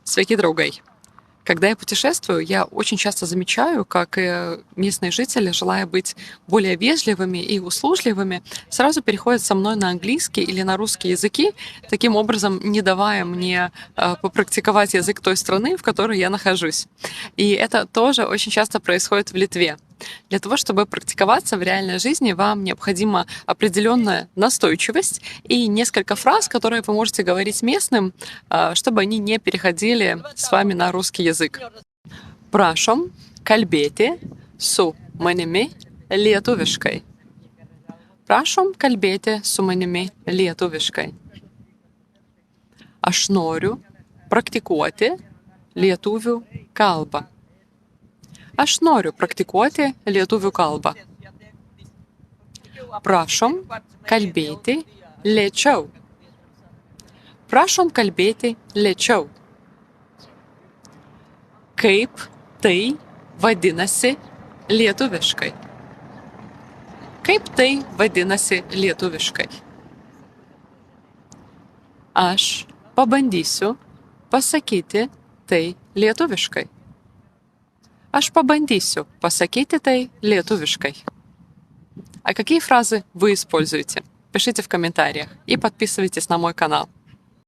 Sveiki, draugai! Когда я путешествую, я очень часто замечаю, как местные жители, желая быть более вежливыми и услужливыми, сразу переходят со мной на английский или на русский языки, таким образом не давая мне попрактиковать язык той страны, в которой я нахожусь. И это тоже очень часто происходит в Литве. Для того, чтобы практиковаться в реальной жизни, вам необходима определенная настойчивость и несколько фраз, которые вы можете говорить местным, чтобы они не переходили с вами на русский язык. Prašom kalbėti su manimi lietuviškai. Prašom kalbėti su manimi lietuviškai. Aš noriu praktikuoti lietuvių kalbą. Aš noriu praktikuoti lietuvių kalbą. Prašom kalbėti lėčiau. Prašom kalbėti lėčiau. Kaip tai vadinasi lietuviškai? Kaip tai vadinasi lietuviškai? Aš pabandysiu pasakyti tai lietuviškai. Aš побандисю pasakyti tai lietuviškai. А какие фразы вы используете? Пишите в комментариях и подписывайтесь на мой канал.